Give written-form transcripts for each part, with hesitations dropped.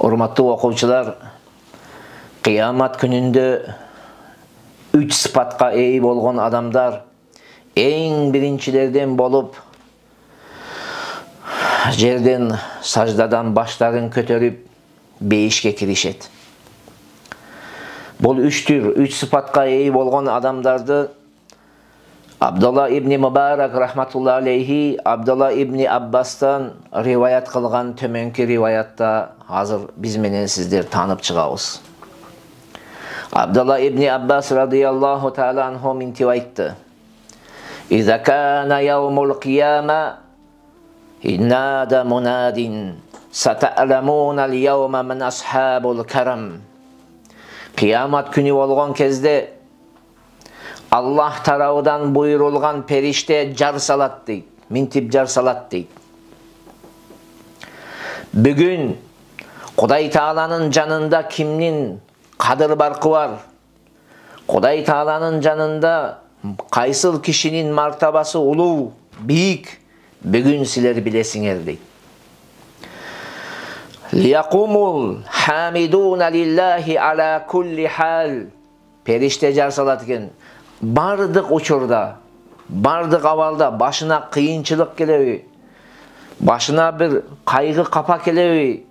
Урматтуу окуучулар, кыямат күнүндө 3 сыпатка ээ болгон адамдар эң биринчилерден болуп жерден саждадан баштарын көтөрүп бейишке киришет. Бул 3 сыпатка ээ болгон адамдарды Абдулла ибн Мубарак рахматулла алейхи Абдулла ибн Аббастан риваят кылган төмөнкү риваятта азыр биз менен сиздер таанып чыгабыз. Абдулла ибн Аббас радияллаху таала анху мынтип айтты: "Иза кана яумул кияма нада мунадин сата'ламуна ал-яума ман асхабул карам." Кыямат күнү болгон кезде Аллах тарабынан буйрулган периште жар салат дейт. Мынтип жар салат дейт: "Бүгүн Кудай Тааланын жанында кимнин кадыр баркы бар? Кудай Тааланын жанында кайсыл кишинин мартабасы улуу, бийик? Бүгүн силер билесиңер" дейт. "Лиякумул хамидуна лиллахи ала кулли хал." Периште жар салат экен. Бардык учурда, бардык абалда башына кыйынчылык келеби, башына бир кайгы капа келеби,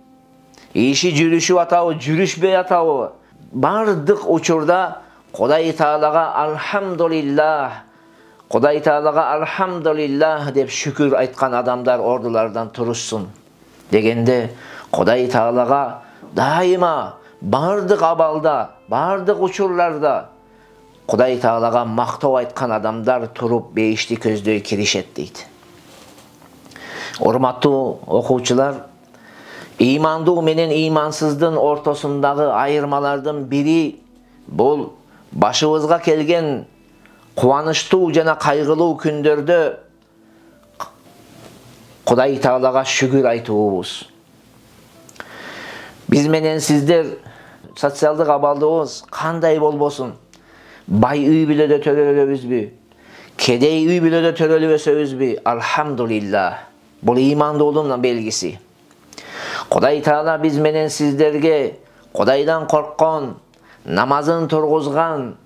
иши жүрүшүп атабы, жүрүшпөй атабы, бардык учурда Кудай Таалага алхамдулиллах, Кудай Таалага алхамдулиллах деп шүкүр айткан адамдар ордулардан турушсун дегенде, Кудай Таалага дайыма бардык абалда, бардык учурларда Кудай Таалага мактоо айткан адамдар туруп бейишти көздөй киришет дейт. Урматтуу окуучулар, имандуу менен имансыздын ортосундагы айырмалардын бири бул башыбызга келген кубанычтуу жана кайгылуу күндөрдө Кудай Таалага шүгүр айтуубуз. Биз менен сиздер социалдык абалыбыз кандай болбосун, бай үй бүлөдө төрөлөбүзбү, кедей үй бүлөдө төрөлбөсөбүзбү, алхамдулиллах, бул имандуулуктун белгиси. Кудай Таала биз менен сиздерге Кудайдан корккон, намазын тургузган,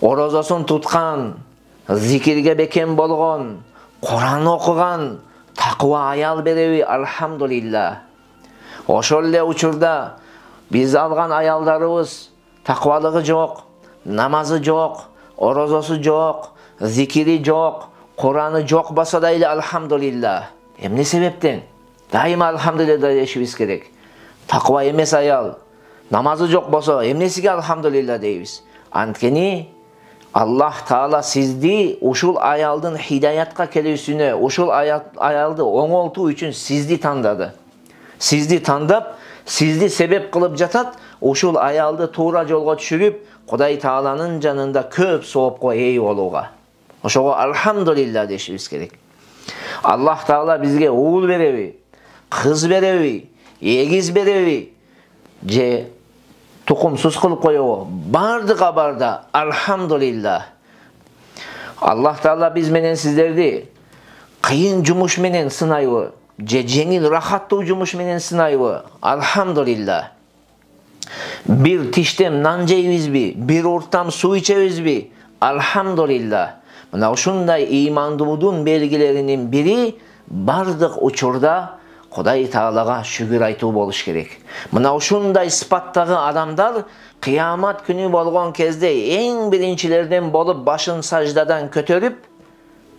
орозосун туткан, зикирге бекем болгон, Куран окуган таква аял береби, алхамдулиллах. Ошол эле учурда биз алган аялдарыбыз таквалыгы жок, намазы жок, орозосу жок, зикири жок, Кураны жок болсо да эле алхамдулиллах. Эмне себептен? Дайыма алхамдулиллах дешибиз керек. Таква эмес аял, намазы жок болсо эмнесиге алхамдулиллах дейбиз? Анткени Аллах Таала сизди ушул аялдын хидаятка келүүсүнө, ушул аялды оңолтуу үчүн сизди тандады. Сизди тандап, сизди себеп кылып жатат, ушул аялды туура жолго түшүрүп, Кудай Тааланын жанында көп соопко ээ болууга. Ошого алхамдулиллах дешибиз керек. Аллах Таала бизге уул береби, кыз береби, эгиз береби, же тукумсуз кылып коебу? Бардык абарда алхамдулиллах. Аллах Таала биз менен сиздерди кыйын жумуш менен сынайбы, же жеңил рахаттуу жумуш менен сынайбы? Алхамдулиллах. Bir tiştem nan jeyбизби, bir уртам суу ичебизби? Алхамдулиллах. Мына ушундай имандуудун белгилеринин бири бардык учурда Кудай Таалага шүгүр айтуу болуш керек. Мына ушундай сыпаттагы адамдар кыямат күнү болгон кезде эң биринчилерден болуп башын саждадан көтөрүп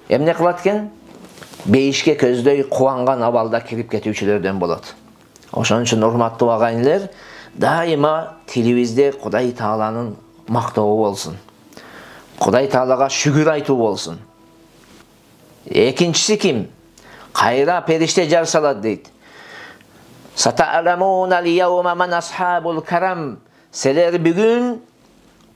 эмне кылат экен? Бейишке көздөй кубанган абалда кирип кетүүчүлөрдөн болот. Ошон үчүн урматтуу агайындар, дайыма тилибизде Кудай Тааланын мактообу болсун. Кудай Таалага шүгүр айтуу болсун. Экинчиси ким? Кайра периште жар салат дейт. Сата'ламуна ал-яума ман асхабул карам. Силер бүгүн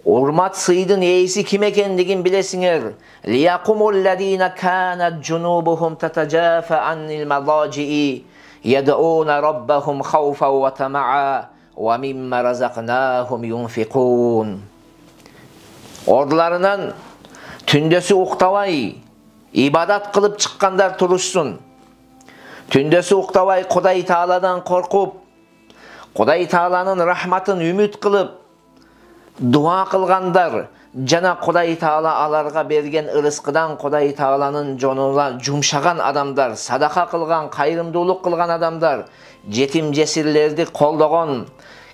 урмат сыйдын ээси ким экендигин билесиңер. Лиякумул ладина канат джунубухум татажафа аннил мадажи yad'una rabbahum khawfan wa tama'a wa mimma razaqnahum yunfiqun. Ordularından tündösü uktavay ibadat kılıp çıkkanlar turuşsun. Tündösü uktavay Kuday Taala'dan korkup Құдай Тааланын рахматын үміт қылып, дуа қылғандар, жана Құдай Таала аларға берген ырыскыдан Құдай Тааланын жонуна жумшаған адамдар, садақа қылған, қайырымдуулук қылған адамдар, жетим жесирлерди колдогон,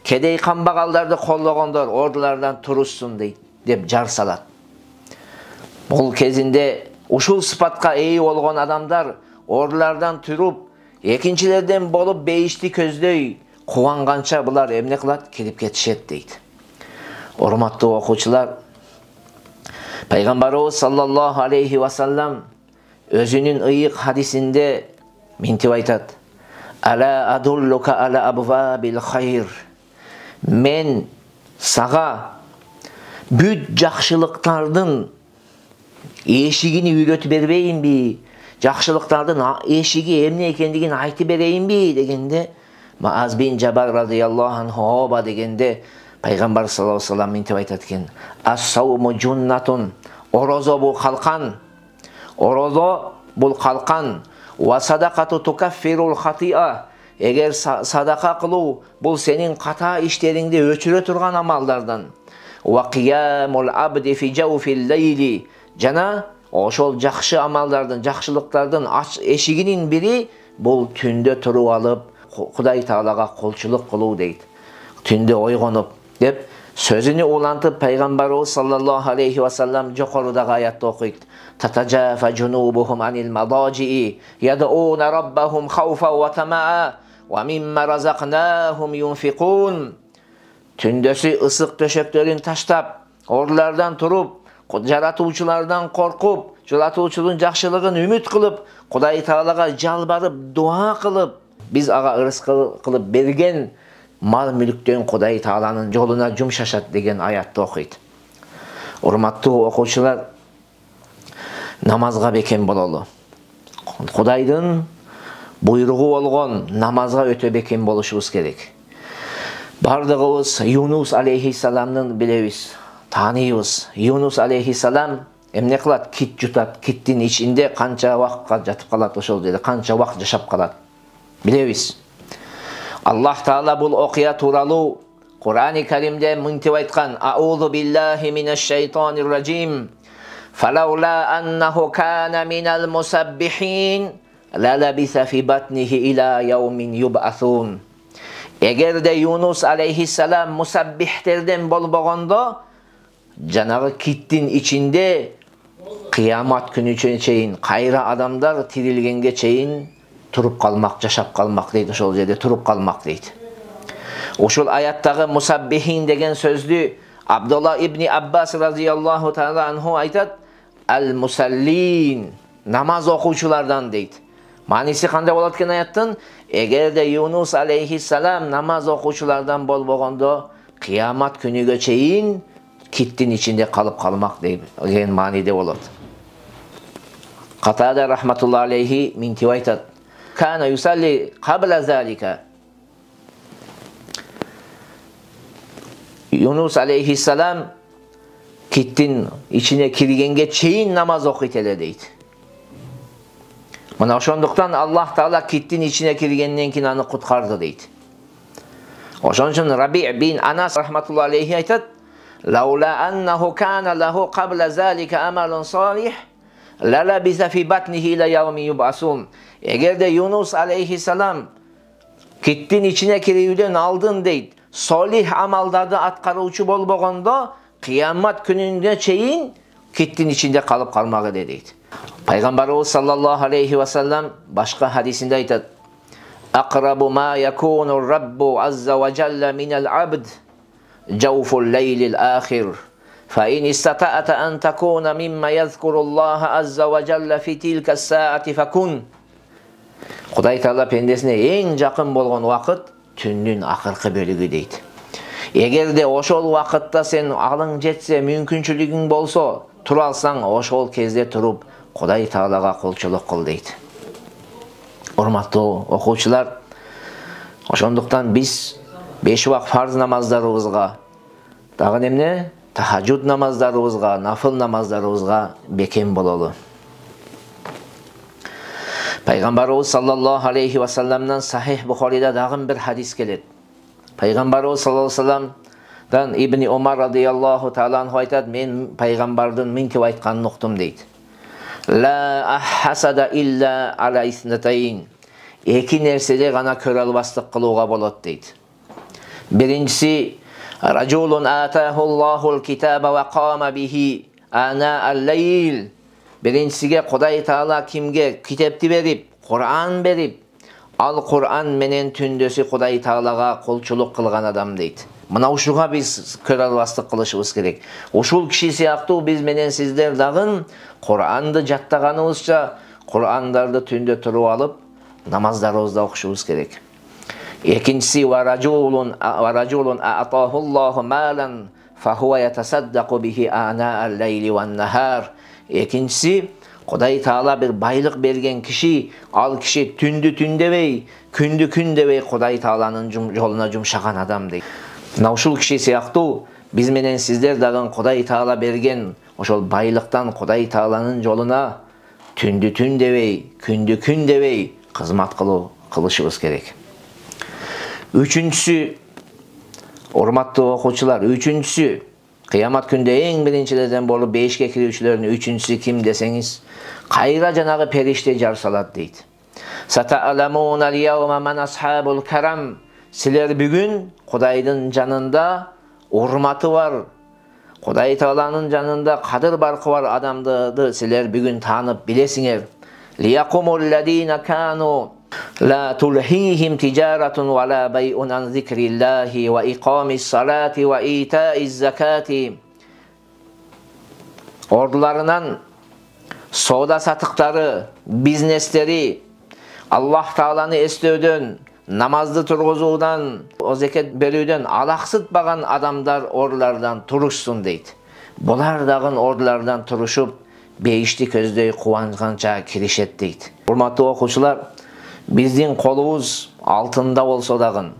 кедей камбагалдарды колдогондор ордулардан турушсун деп жар салат. Бул кезинде ушул сыпатка ээ болгон адамдар ордулардан туруп, экинчилерден болуп бейишти көздөй кубанганча булар эмне кылат? Келип кетишет дейт. Урматтуу окуучулар, Пайгамбарыбыз саллаллаху алейхи ва саллам өзүнүн ыйык хадисинде минтип айтат: "Ала адуллука ала абвабил хайр." Мен сага бүт жакшылыктардын эшигини үйрөтүп бербейинби? Жакшылыктардын эшиги эмне экендигин айтып берейинби дегенде, Мааз бин Жабар радыйаллаху анху оба дегенде Пайгамбар саллаллаху алейхи ва саллам минтип айтат экен: "Ас-сауму джуннатун." Орозо бул калкан. Орозо бул калкан. Ва садакату тукаффирул хатиа. Эгер садака кылуу бул сенин ката иштериңди өчүрө турган амалдардан. Ва киямул абди фи жауфил лейли. Жана ошол жакшы амалдардын, жакшылыктардын эшигинин бири бул түндө туруп алып, Кудай Таалага колчулук кылуу дейт. Түндө ойгонуп деп сөзүнү улантып Пайгамбарыбыз саллаллаху алейхи ва саллам жокорудагы аятты окуйт. Татажафа жунубухум анил мадажии ядууна раббахум хауфа ва тамаа ва мимма разакнахум юнфикун. Түндөсү ысык төшөктөрүн таштап, ордулардан туруп, жаратуучулардан коркуп, жаратуучунун жакшылыгын үмүт кылып, Кудай Таалага жалбарып, дуа кылып, биз ага ырыскы кылып берген мал мүлктөн Кудай Тааланын жолуна жумшашат деген аятты окуйт. Урматтуу окуучулар, намазга бекем бололу. Кудайдын буйругу болгон намазга өтө бекем болушубуз керек. Бардыгыбыз Юнус алейхиссаламдын билебиз, тааныйбыз. Юнус алейхиссалам эмне кылат? Кит жутат. Киттин ичинде канча убакытка жатып калат, ошол жерде канча убакыт жашап калат. Билебиз. Аллах Таала бул окуя тууралуу Кур'ани Каримде мынтип айткан: "Аузу биллахи минаш шайтанир ражим. Фалаула аннаху кана минал мусаббихин лалабиса фи батнихи ила яумин юб'асун." Эгерде Юнус алейхиссалам мусаббихтерден болбогондо, жанагы киттин ичинде кыямат күнүнө чейин, кайра адамдар тирилгенге чейин туруп калмак, жашап калмак дейт, ошол жерде туруп калмак дейт. Ошол аяттагы мусаббихин деген сөздү Абдулла ибн Аббас радыйаллаху таала анху айтат: "Ал-мусаллин", намаз окуучулардан дейт. Мааниси кандай болот экен аяттын? Эгерде Юнус алейхиссалам намаз окуучулардан болбогондо, кыямат күнүгө чейин киттин ичинде калып калмак деген мааниде болот. Катада рахматуллахи алейхи минтип айтат: "Кана юсалли кабла залика." Юнус алейхиссалам киттин ичине киргенге чейин намаз окуйт эле дейт. Мына ошондуктан Аллах Таала киттин ичине киргенден кийин аны куткарды дейт. Ошон үчүн Раби' бин Анас рахматуллахи алейхи айтат: "Лаула аннаху кана лаху кабла залика амалун салих лалабиса фи батнихи ила яуми юб'асун." Эгерде Юнус алейхиссалам киттин ичине кирүүдөн алдын дейт, солих амалдарды аткаруучу болбогондо, кыямат күнүнө чейин киттин ичинде калып калмак эле дейт. Пайгамбарыбыз саллаллаху алейхи ва саллам башка хадисинде айтат: "Aqrabu ma yakunu Rabbu azza wa jalla min al-'abd jawful laylil akhir. Fa in istata'ta an takuna mimma yadhkuru Allah azza wa jalla fi tilka as-sa'ati fakun." Кудай Таала пендесине эң жакын болгон убакыт түндүн акыркы бөлүгү дейт. Эгерде ошол убакытта сен алың жетсе, мүмкүнчүлүгүң болсо, тура алсаң, ошол кезде туруп Кудай Таалага колчулук кыл дейт. Урматтуу окуучулар, ошондуктан биз 5 убак фарз намаздарыбызга, дагы эмне? Тахажжуд намаздарыбызга, нафыл намаздарыбызга бекем бололу. Пайгамбарыбыз саллаллаху алейхи ва салламдан Сахих Бухарида дагы бир хадис келет. Пайғамбарыбыз саллаллаху алейхи вассаламдан Ибн Умар радияллаху таала анху айтады, мен пайғамбардың мынтип айтқанын ұқтым дейді. Ла ахасада илля ала иснатайн. Екі нәрседе ғана көре албастық қылуға болады дейді. Біріншісі, ражулун атаху Аллахул китаба ва қама бихи ана ал-лейл. Біріншісіге Құдай Таала кімге китепті беріп, Құран беріп, ал Құран менен түндесі Құдай Таалаға қолчылық қылған адам дейді. Мына ушуға біз көре албастық қылышыбыз керек. Ушул киши сыяктуу биз менен сиздер дагы Құранды жаттаганыбызча Құрандарды түндө туруп алып, намаздарыбызда окушубуз керек. Экинчиси ва ражулун аатаху Аллаху малан фахуа ятасаддaqu бихи ана ал-лейли ван-нахар. Экинчиси, Құдай Таала bir байлық берген киши, ал киши түнді түндебей, күнді күндебей Құдай Тааланын жолуна жумшаган адам дейт. Мына ушул киши сыяктуу биз менен сиздер дагы Құдай Таала берген ошол байлыктан Құдай Тааланын жолуна түнді түндебей, күнді күндебей кызмат кылышыбыз керек. Үчүнчүсү, урматтуу окуучулар, үчүнчүсү, кыямат күндө эң биринчилерден болуп бешке кирүүчүлөрдүн үчүнчүсү ким десеңиз, кайра жанагы периште жар салат дейт. Сатааламуна ал-яума ман асхабул карам. Силер бүгүн Кудайдын жанында урматы бар, Кудай Тааланын жанында кадыр баркы бар адамдарды силер бүгүн таанып билесиңер. Лиякумул ладина кану ла тулхихим тижаратун ва ла байун ан зикриллахи ва иқамис салати ва итаиз закати. Ордуларынан соода сатыктары, бизнестери, Аллах Тааланы эстөөдөн, намазды тургузуудан, о зекет берүүдөн алаксытпаган адамдар орлардан турушсун дейт. Булар дагы орлардан турушуп, бейишти көздөй кубанганча киришет дейт. Урматтуу окуучулар, биздин колубуз алтында болсо дагы,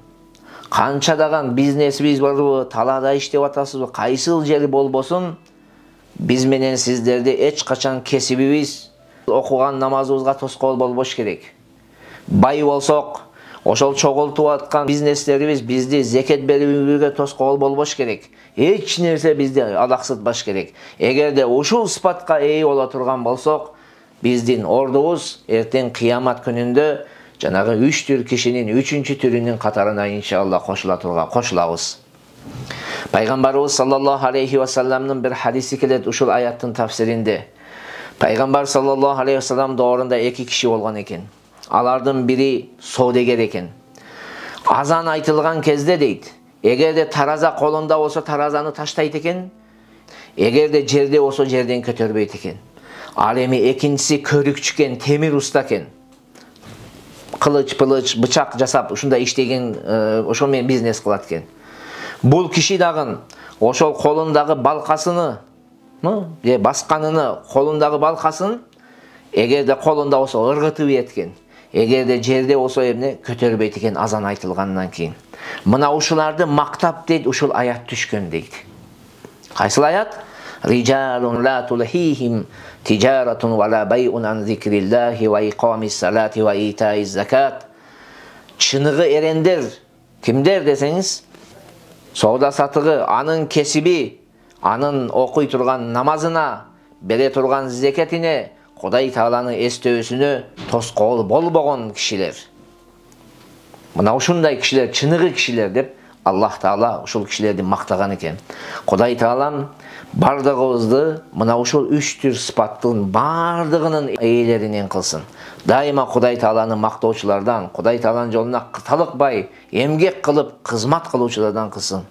канча дагы бизнесибиз барбы, талаада иштеп атасызбы, кайсыл жери болбосун, биз менен сиздерди эч качан кесибибиз, окуган намазыбызга тоскоол болбош керек. Бай болсок, ошол чогултуп аткан бизнестерибиз бизди зекет берүүгө тоскоол болбош керек. Эч нерсе бизди алаксытпаш керек. Эгерде ушул сыпатка ээ боло турган болсок, биздин ордубуз эртең кыямат күнүндө жанагы 3 түр кишинин 3-чү түрүнүн катарына иншалла кошулабыз. Пайгамбарыбыз саллаллаху алейхи ва салламдын бир хадиси келет ушул аяттын тафсиринде. Пайгамбар саллаллаху алейхи ва саллам доорунда 2 киши болгон экен. Алардын бири соодегер экен. Азан айтылган кезде дейт, эгерде тараза колунда болсо таразаны таштайт экен, эгерде жерде болсо жерден көтөрбөйт экен. Ал эми экинчиси көрүкчү экен, темир уста экен. Кылыч, бычак жасап ушундай иштеген, ошол менен бизнес кылат экен. Бул киши дагы ошол колундагы балкасыны, басканыны, колундагы балкасын эгерде колунда болсо ыргытып ийет экен. Эгерде жерде болсо эмне көтөрбөйт экен азан айтылгандан кийин. Мына ушуларды мактап дейт, ушул аят түшкөн дейт. Кайсыл аят? Rijалун ла тулхихим тижаратун ва ла байун ан зикриллахи ва иқамис салати ва итаиз закат. Чыныгы эрендер кимдер десеңиз, соода сатыгы, анын кесиби, анын окуй турган намазына, бере турган зекетине, Құдай Тааланы эстөөсүнө тоскоол болбогон кишилер. Мына ушундай кишилер, чыныгы кишилер деп Аллах Таала ушул кишилерди мактаган экен. Құдай Таалам бардыгыбызды мына ушул 3 түр сыпаттын бардыгынын ээлеринен кылсын. Дайыма Құдай Тааланы мактоочулардан, Құдай Тааланын жолуна талыкпай, эмгек кылып, кызмат кылуучулардан кылсын.